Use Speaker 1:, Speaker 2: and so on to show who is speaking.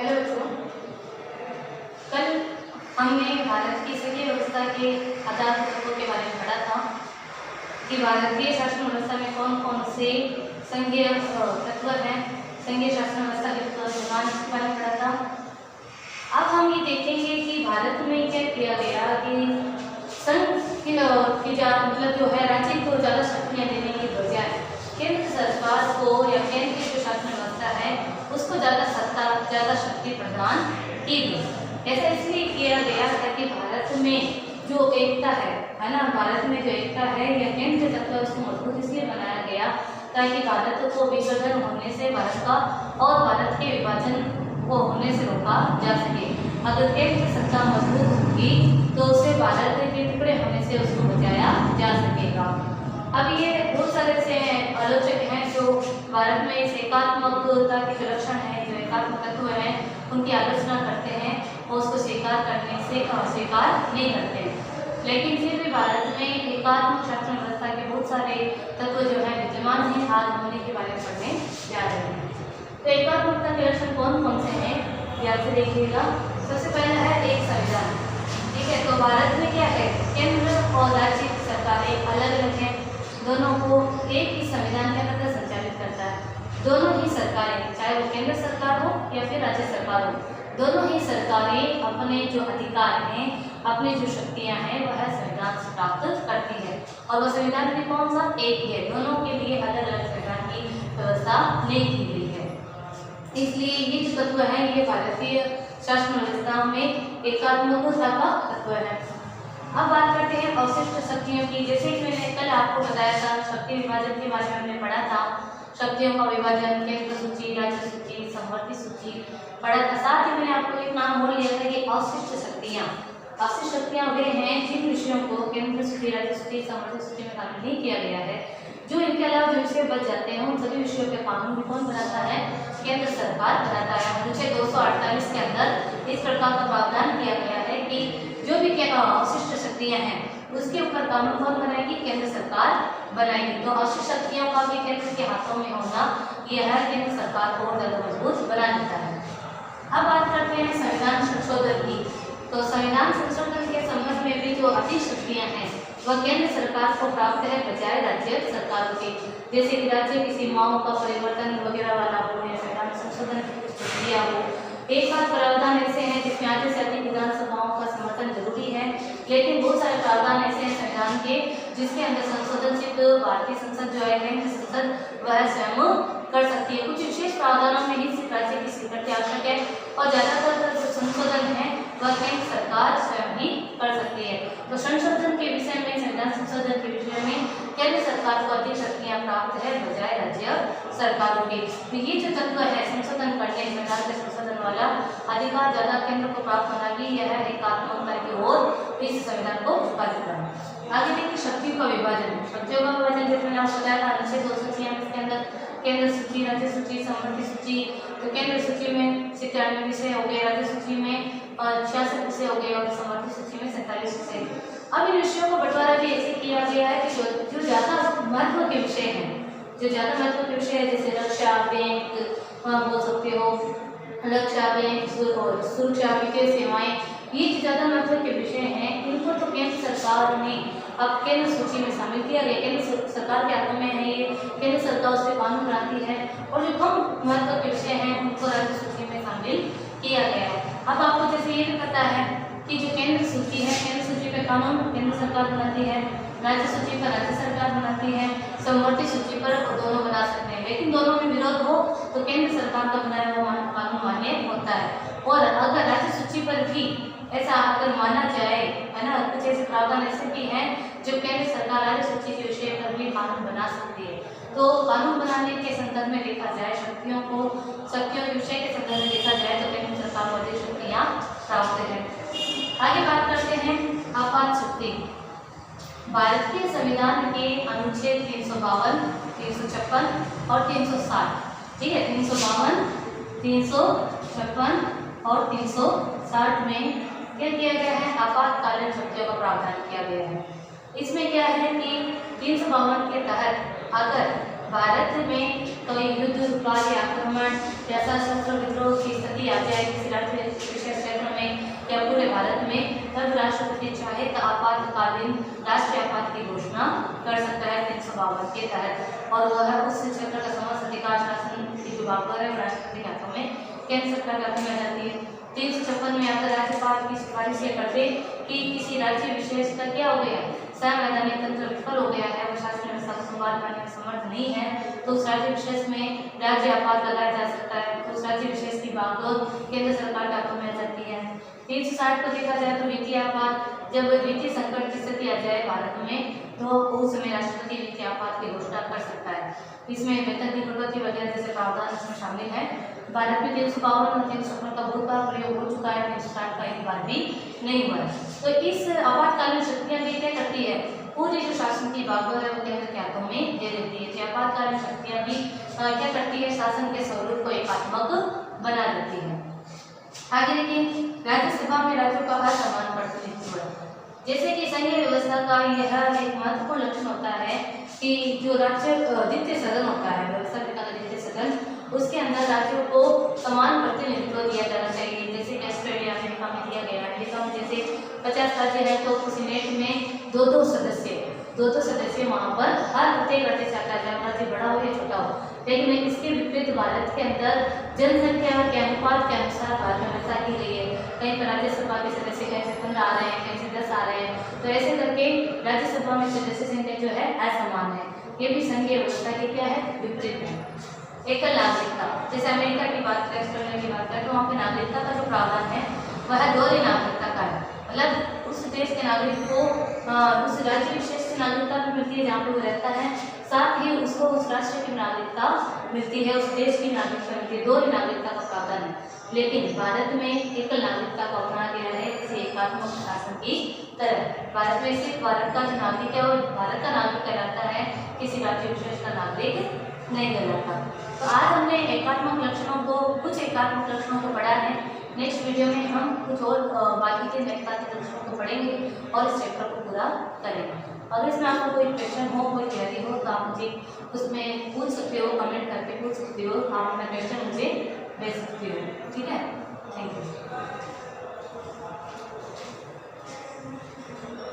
Speaker 1: Hello बच्चों, कल हमने भारत की संघीय व्यवस्था के आधार तत्वों के बारे में पढ़ा था कि भारतीय शासन व्यवस्था में कौन कौन से संघीय तत्व हैं। संघीय शासन व्यवस्था के निर्माण के बारे में पढ़ा था। अब हम ये देखेंगे कि भारत में क्या किया गया कि संघ की मतलब जो है राज्य को ज़्यादा शक्तियाँ देने की बजाय केंद्र सरकार को या केंद्र की जो शासन व्यवस्था है उसको ज़्यादा शक्ति प्रदान की गई। ऐसा इसलिए किया गया ताकि भारत में जो एकता है ना, भारत में जो एकता है या केंद्र तत्व उसको मजबूत इसलिए बनाया गया ताकि भारत को विभाजन होने से भारत का और भारत के विभाजन को होने से रोका जा सके। अगर केंद्र सत्ता मजबूत होगी तो उससे भारत के टुकड़े होने से उसको बचाया जा सकेगा। अब ये बहुत सारे से आलोचक हैं जो भारत में इस एकात्मकता के जो लक्षण है, जो एकात्मक तत्व है, उनकी आलोचना करते हैं और उसको स्वीकार नहीं करते हैं। लेकिन फिर भी भारत में एकात्मक शासन व्यवस्था के बहुत सारे तत्व जो है विद्यमान हैं। आज हम उन्हीं के बारे में पढ़ने जा रहे हैं। तो एकात्मकता के लक्षण कौन कौन से हैं ध्यान से देखिएगा। सबसे पहला है एक संविधान। ठीक है, तो भारत में क्या है, केंद्र और राज्य की सरकारें अलग अलग हैं, दोनों को एक ही संविधान के अंदर संचालित करता है। दोनों ही सरकारें, चाहे वो केंद्र सरकार हो या फिर राज्य सरकार हो, दोनों ही सरकारें अपने जो अधिकार हैं, अपनी जो शक्तियां हैं वह संविधान से प्राप्त करती है। और वह संविधान भी कौन सा, एक ही है। दोनों के लिए अलग अलग संविधान की व्यवस्था नहीं की गई है। इसलिए ये जो तत्व है ये भारतीय शासन व्यवस्था में एकात्मकता का तत्व है। अब बात करते हैं अवशिष्ट शक्तियों की। जैसे कि मैंने कल आपको बताया था, शक्ति विभाजन के बारे में हमने पढ़ा था। शक्तियों का विभाजन, केंद्र सूची, राज्य सूची, समवर्ती सूची पढ़ा था। साथ ही मैंने आपको एक नाम बोल लिया था कि अवशिष्ट शक्तियाँ। अवशिष्ट शक्तियाँ वे हैं जिन विषयों को केंद्र सूची, राज्य सूची, समवर्ती सूची में शामिल नहीं किया गया है। जो इनके अलावा जो विषय बच जाते हैं उन सभी विषयों के कानून भी कौन बनाता है, केंद्र सरकार बनाता है। अनुच्छेद 248 के अंदर इस प्रकार का प्रावधान किया गया है कि जो भी अवशिष्ट शक्तियां हैं उसके ऊपर कानून कौन बनाएगी, केंद्र सरकार बनाएगी। तो अवशिष्ट शक्तियों का भी केंद्र के हाथों में होना यह है केंद्र सरकार को और ज्यादा मजबूत बना देता है। अब बात करते हैं संविधान संशोधन की। तो संविधान संशोधन के संबंध में भी जो अधिक शक्तियां हैं वह केंद्र सरकार को प्राप्त है बजाय राज्य सरकारों के। जैसे कि राज्य की सीमाओं का परिवर्तन वगैरह वाला हो या संविधान संशोधन की कुछ प्रक्रिया हो। एक आध प्रावधान ऐसे हैं जिसमें आधे से अधिक विधानसभाओं का समर्थन जरूरी है, लेकिन बहुत सारे प्रावधान ऐसे हैं संविधान के जिसके अंदर संशोधन सिर्फ भारतीय संसद जो है, केंद्र संसद वह स्वयं कर सकती है। कुछ विशेष प्रावधानों में ही सिर्फ राज्य की स्वीकृति आवश्यक है और ज्यादातर जो संशोधन है वह केंद्र सरकार स्वयं ही कर सकती है। तो संशोधन के विषय में, संविधान संशोधन के विषय में केंद्र सरकार को अधिक शक्तियां प्राप्त है बजाय राज्य सरकारों के। तो ये जो तत्व है संशोधन करने, संविधान के संशोधन वाला अधिकार ज्यादा केंद्र को प्राप्त होना भी यह एकात्मकता की ओर इस संविधान को झुका देता है। आगे देखिए शक्तियों का विभाजन। शक्तियों का विभाजन जैसे मैंने आपको बताया था, अनुच्छेद 246 के अंदर केंद्र सूची, राज्य सूची, समवर्ती सूची। तो केंद्र सूची में 93 विषय हो गए, राज्य सूची में 66 विषय हो गए और समवर्ती सूची में 47 विषय। अब इन विषयों को बंटवारा भी ऐसे किया गया है कि जो ज्यादा महत्व के विषय हैं, जो ज्यादा महत्व के विषय है जैसे रक्षा, बैंक, बोल सकते हो रक्षा, बैंक, सुरक्षा, वित्तीय सेवाएं, ये जो ज्यादा महत्व के विषय हैं इनको तो केंद्र सरकार ने अब केंद्र सूची में शामिल किया गया। केंद्र सरकार के हाथों में है ये, केंद्र सरकार उस पर कानून बनाती है और जो कम महत्व के विषय हैं उनको राज्य सूची में शामिल किया गया है। अब आपको जैसे ये भी पता है कि जो केंद्र सूची है, केंद्र सूची पे कानून केंद्र सरकार बनाती है, राज्य सूची पर राज्य सरकार बनाती है, समवर्ती सूची पर दोनों बना सकते हैं। लेकिन दोनों में विरोध हो तो केंद्र सरकार का बनाया हुआ कानून मान्य होता है। और अगर राज्य सूची पर भी ऐसा अगर माना जाए, है ना, कुछ ऐसे प्रावधान ऐसे भी हैं जो केंद्र सरकार राज्य सूची के विषय पर भी कानून बना सकती है। तो कानून बनाने के संदर्भ में देखा जाए, शक्तियों के विषय के संदर्भ में देखा जाए तो केंद्र सरकार को अधिक शक्तियाँ प्राप्त है। आगे बात करते हैं आपात शक्ति। भारतीय संविधान के अनुच्छेद 352, 356 और 360, ठीक है, 352, 356 और 360 में क्या किया गया है, आपातकालीन शक्तियों का प्रावधान किया गया है। इसमें क्या है कि 352 के तहत अगर भारत में कोई युद्ध, कार्य, आक्रमण या सशस्त्र विद्रोह की स्थिति स्थिति आ जाए किसी राज्य विशेष क्षेत्र में या पूरे भारत में, तब राष्ट्रपति चाहे तो आपातकालीन राष्ट्रीय आपात की घोषणा कर सकता है 352 के तहत, और वह उस क्षेत्र का समस्त अधिकार शासन की जो बागडोर है राष्ट्रपति के हाथों में, केंद्र सरकार के हाथों में आ जाती है। 356 में अगर राज्यपाल की सिफारिश ये करते कि किसी राज्य विशेष का क्या हो गया, संवैधानिक तंत्र विफल हो गया है, वो शासन व्यवस्था को संभाल पाने में समर्थ नहीं है, तो उस राज्य विशेष में राज्य आपात लगाया जा सकता है, तो उस राज्य विशेष की बागडोर केंद्र सरकार के हाथों में आ जाती है। 360 को देखा जाए तो वित्तीय आपात, जब वित्तीय संकट की स्थिति आ जाए भारत में, तो उस समय राष्ट्रपति वित्तीय आपात की घोषणा कर सकता है। इसमें वेतन की कटौती वगैरह जैसे प्रावधान इसमें शामिल है। भारत में 352 और 356 का बहुत बार प्रयोग हो चुका है, 360 का एक बार भी नहीं हुआ है। तो इस आपातकालीन शक्तियां भी क्या करती है, पूरी जो शासन की बागडोर है वो केंद्र के हाथों में दे देती है। तो आपातकालीन शक्तियां भी क्या करती है, शासन के स्वरूप को एकात्मक बना देती है। आगे देखिए, राज्यसभा में राज्यों का असमान प्रतिनिधित्व, जैसे कि संघीय व्यवस्था का यह एक महत्वपूर्ण लक्षण होता है कि जो राज्य द्वितीय सदन होता है, व्यवस्था का द्वितीय सदन, उसके अंदर राज्यों को समान प्रतिनिधित्व दिया जाना चाहिए। जैसे कि ऑस्ट्रेलिया अमेरिका में दिया गया है। अमेरिका में जैसे 50 राज्य है तो सीनेट में दो दो सदस्य वहाँ पर हर प्रत्येक राज्य से आता है, चाहे राज्य बड़ा हो या छोटा हो। लेकिन इसके विपरीत भारत के अंदर जनसंख्या के अनुपात के अनुसार भारत में व्यवस्था की गई है। कहीं पर राज्यसभा के सदस्य कहीं से 15 आ रहे हैं, कहीं से 10 आ रहे हैं, तो ऐसे करके राज्यसभा में सदस्य संख्या जो है असमान है। ये भी संघीय व्यवस्था की क्या है, विपरीत है। एकल नागरिकता, जैसे अमेरिका की बात करें, ऑस्ट्रेलिया की बात करें, तो वहाँ पे नागरिकता का जो प्रावधान है वह दोहरी नागरिकता का है, मतलब उस देश के नागरिक को उस राज्य विशेष से नागरिकता भी मिलती है जहाँ पे वो रहता है, साथ ही उसको उस राष्ट्र की नागरिकता मिलती है, उस देश की नागरिकता मिलती है, दोहरी नागरिकता का प्रावधान है। लेकिन भारत में एकल नागरिकता को अपना गया है किसी एकात्मक शासन की तरह। भारत में सिर्फ भारत का जो नागरिक है वो भारत का नागरिक कहलाता है, किसी राज्य विशेष का नागरिक नहीं कहलाता। तो आज हमने एकात्मक लक्षणों को, कुछ एकात्मक लक्षणों को पढ़ा है। नेक्स्ट वीडियो में हम कुछ और बाकी के एकात्मक लक्षणों को पढ़ेंगे और इस चैप्टर को पूरा करेंगे। अगर इसमें आपको कोई क्वेश्चन हो, कोई क्वेरी हो, तो आप मुझे उसमें पूछ सकते हो, कमेंट करके पूछ सकते हो, आप अपना क्वेश्चन मुझे भेज सकते हो। ठीक है, थैंक यू।